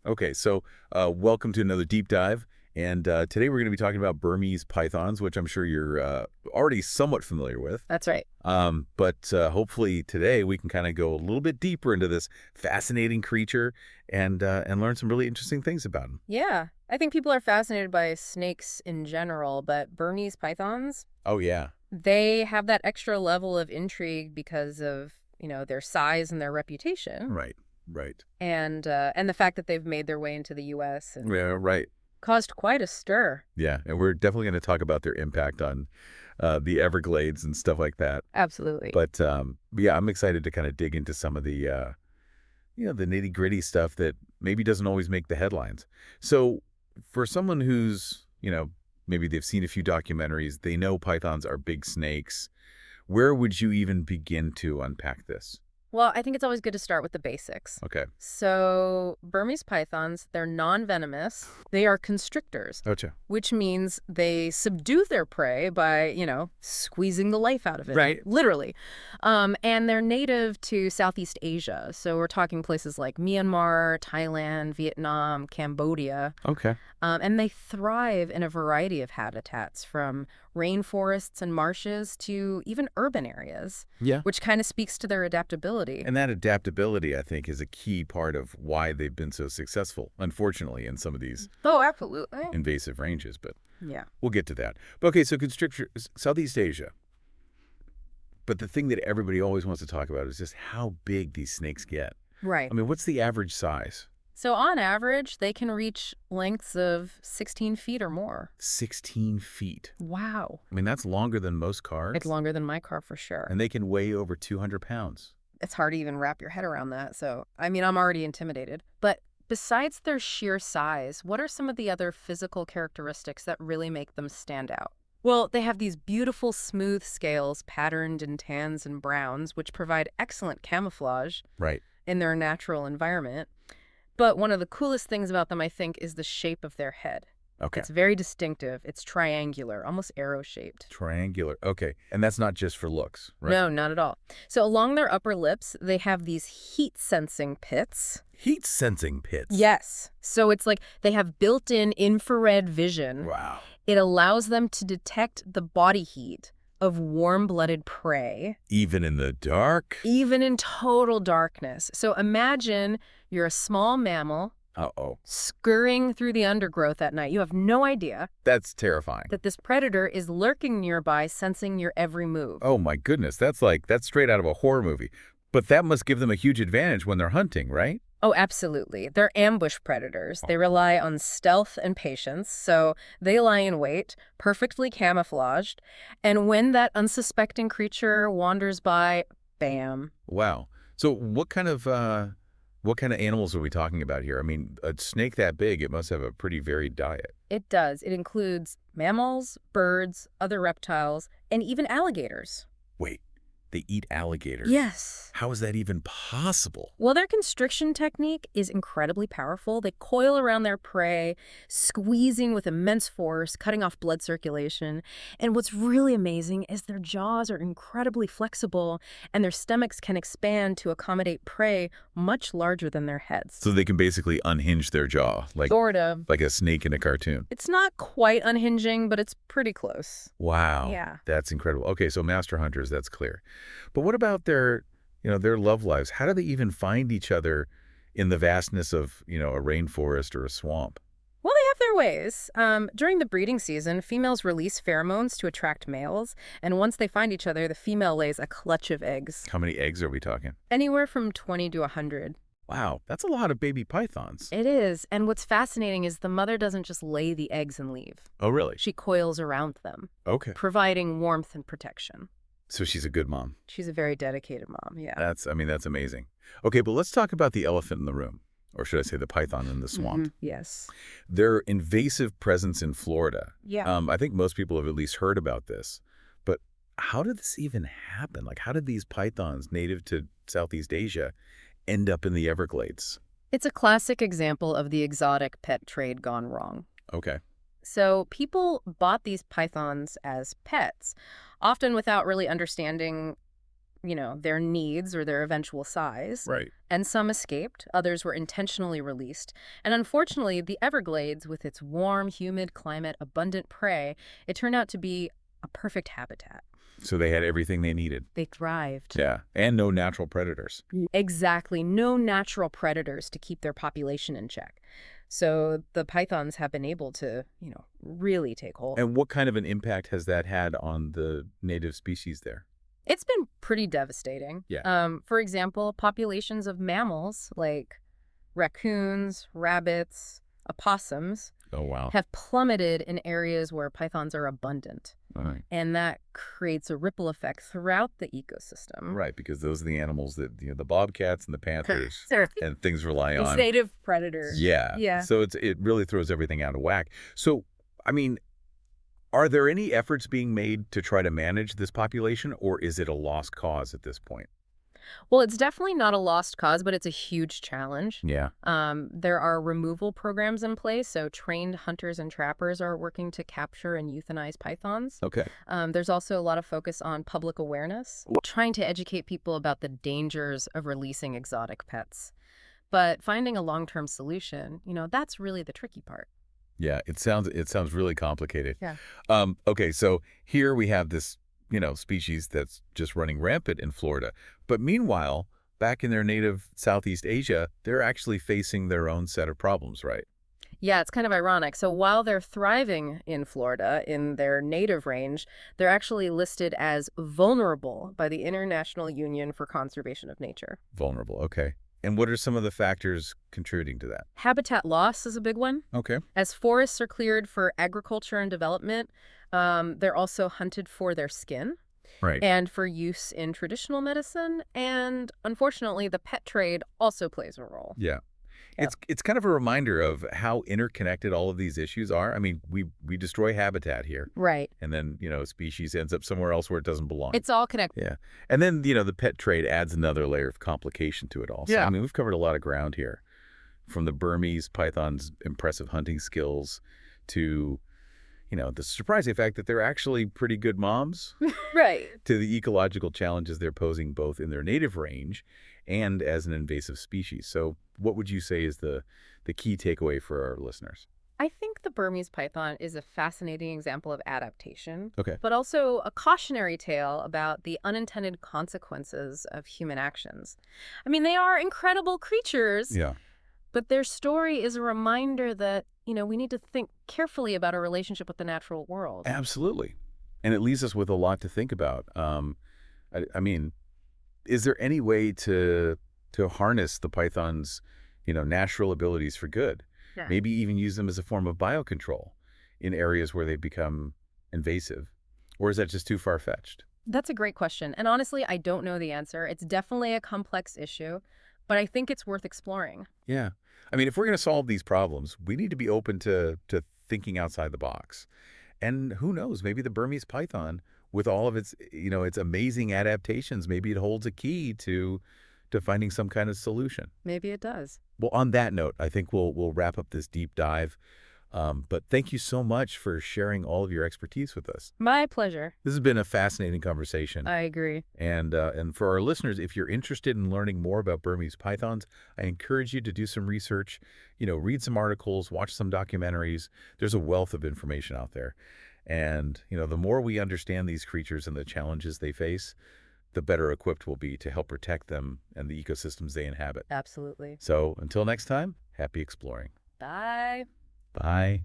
Okay, so welcome to another deep dive. And today we're going to be talking about Burmese pythons, which I'm sure you're already somewhat familiar with. That's right. But hopefully today we can kind of go a little bit deeper into this fascinating creature and learn some really interesting things about him. Yeah. I think people are fascinated by snakes in general, but Burmese pythons, Oh, yeah. they have that extra level of intrigue because of, their size and their reputation. Right, right. And the fact that they've made their way into the US and Yeah, right. caused quite a stir. Yeah, and we're definitely going to talk about their impact on the Everglades and stuff like that. Absolutely. But yeah, I'm excited to kind of dig into some of the nitty gritty stuff that maybe doesn't always make the headlines. So for someone who's, maybe they've seen a few documentaries, they know pythons are big snakes. Where would you even begin to unpack this? Well, I think it's always good to start with the basics. Okay. So, Burmese pythons, they're non-venomous. They are constrictors, Gotcha. which means they subdue their prey by, squeezing the life out of it. Right. Literally. And they're native to Southeast Asia. So we're talking places like Myanmar, Thailand, Vietnam, Cambodia. Okay. And they thrive in a variety of habitats, from rainforests and marshes to even urban areas, Yeah. which kind of speaks to their adaptability. And that adaptability, I think, is a key part of why they've been so successful, unfortunately, in some of these Oh, absolutely. invasive ranges. But Yeah. we'll get to that. But okay, so constrictor, Southeast Asia. But the thing that everybody always wants to talk about is just how big these snakes get. Right. I mean, what's the average size? So on average, they can reach lengths of 16 feet or more. 16 feet. Wow. I mean, that's longer than most cars. It's longer than my car for sure. And they can weigh over 200 pounds. It's hard to even wrap your head around that. So, I'm already intimidated. But besides their sheer size, what are some of the other physical characteristics that really make them stand out? Well, they have these beautiful smooth scales patterned in tans and browns, which provide excellent camouflage Right. in their natural environment. But one of the coolest things about them, I think, is the shape of their head. Okay. It's very distinctive. It's triangular, almost arrow-shaped. Triangular. Okay. And that's not just for looks, right? No, not at all. So along their upper lips, they have these heat-sensing pits. Heat-sensing pits. Yes. So it's like they have built-in infrared vision. Wow. It allows them to detect the body heat of warm-blooded prey, Even in the dark? even in total darkness. So imagine you're a small mammal Uh-oh. scurrying through the undergrowth at night. You have no idea That's terrifying. that this predator is lurking nearby, sensing your every move. Oh, my goodness. That's straight out of a horror movie. But that must give them a huge advantage when they're hunting, right? Oh, absolutely. They're ambush predators. They rely on stealth and patience, so they lie in wait, perfectly camouflaged, and when that unsuspecting creature wanders by, bam. Wow. So what kind of animals are we talking about here? I mean, a snake that big, it must have a pretty varied diet. It does. It includes mammals, birds, other reptiles, and even alligators. Wait, they eat alligators? Yes. How is that even possible? Well, their constriction technique is incredibly powerful. They coil around their prey, squeezing with immense force, cutting off blood circulation. And what's really amazing is their jaws are incredibly flexible, and their stomachs can expand to accommodate prey much larger than their heads. So they can basically unhinge their jaw, Sort of. like a snake in a cartoon. It's not quite unhinging, but it's pretty close. Wow. Yeah. That's incredible. Okay, so master hunters, that's clear. But what about their love lives? How do they even find each other in the vastness of, a rainforest or a swamp? Well, they have their ways. During the breeding season, females release pheromones to attract males, and once they find each other, the female lays a clutch of eggs. How many eggs are we talking? Anywhere from 20 to 100. Wow, that's a lot of baby pythons. It is, and what's fascinating is the mother doesn't just lay the eggs and leave. Oh, really? She coils around them, Okay. providing warmth and protection. So she's a good mom. She's a very dedicated mom, yeah. That's amazing. Okay, but let's talk about the elephant in the room. Or should I say the python in the swamp? Yes. Their invasive presence in Florida. Yeah. I think most people have at least heard about this. But how did this even happen? Like, how did these pythons native to Southeast Asia end up in the Everglades? It's a classic example of the exotic pet trade gone wrong. Okay. So people bought these pythons as pets, often without really understanding their needs or their eventual size. Right. And some escaped, others were intentionally released. And unfortunately, the Everglades, with its warm, humid climate, abundant prey, it turned out to be a perfect habitat. So they had everything they needed. They thrived. Yeah. And no natural predators. Exactly. No natural predators to keep their population in check. So the pythons have been able to, really take hold. And what kind of an impact has that had on the native species there? It's been pretty devastating. Yeah. For example, populations of mammals like raccoons, rabbits, opossums Oh, wow. have plummeted in areas where pythons are abundant. All right. And that creates a ripple effect throughout the ecosystem. Right, because those are the animals that, the bobcats and the panthers Sure. and things rely These on. native predators. Yeah. Yeah. So it really throws everything out of whack. So, I mean, are there any efforts being made to try to manage this population, or is it a lost cause at this point? Well, it's definitely not a lost cause, but it's a huge challenge. Yeah. There are removal programs in place, so trained hunters and trappers are working to capture and euthanize pythons. Okay. There's also a lot of focus on public awareness, trying to educate people about the dangers of releasing exotic pets. But finding a long-term solution, that's really the tricky part. Yeah, it sounds really complicated. Yeah. Okay, so here we have this, species that's just running rampant in Florida. But meanwhile, back in their native Southeast Asia, they're actually facing their own set of problems, right? Yeah, it's kind of ironic. So while they're thriving in Florida, in their native range, they're actually listed as vulnerable by the International Union for Conservation of Nature. Vulnerable, okay. And what are some of the factors contributing to that? Habitat loss is a big one. Okay. As forests are cleared for agriculture and development, they're also hunted for their skin Right. and for use in traditional medicine. And unfortunately, the pet trade also plays a role. Yeah. Yeah. It's kind of a reminder of how interconnected all of these issues are. I mean, we destroy habitat here, Right. and then, species ends up somewhere else where it doesn't belong. It's all connected. Yeah. And then, the pet trade adds another layer of complication to it also. Yeah. I mean, we've covered a lot of ground here, from the Burmese python's impressive hunting skills to, the surprising fact that they're actually pretty good moms, Right. to the ecological challenges they're posing both in their native range and as an invasive species. So what would you say is the key takeaway for our listeners? I think the Burmese python is a fascinating example of adaptation, Okay. but also a cautionary tale about the unintended consequences of human actions. I mean, they are incredible creatures, Yeah. but their story is a reminder that, we need to think carefully about our relationship with the natural world. Absolutely. And it leaves us with a lot to think about. I mean, is there any way to harness the python's, natural abilities for good? Yeah. Maybe even use them as a form of biocontrol in areas where they become invasive? Or is that just too far-fetched? That's a great question. And honestly, I don't know the answer. It's definitely a complex issue, but I think it's worth exploring. Yeah. I mean, if we're going to solve these problems, we need to be open to thinking outside the box. And who knows, maybe the Burmese python, with all of its, its amazing adaptations, maybe it holds a key to finding some kind of solution. Maybe it does. Well, on that note, I think we'll wrap up this deep dive. But thank you so much for sharing all of your expertise with us. My pleasure. This has been a fascinating conversation. I agree. And for our listeners, if you're interested in learning more about Burmese pythons, I encourage you to do some research, read some articles, watch some documentaries. There's a wealth of information out there. And, the more we understand these creatures and the challenges they face, the better equipped we'll be to help protect them and the ecosystems they inhabit. Absolutely. So until next time, happy exploring. Bye. Bye.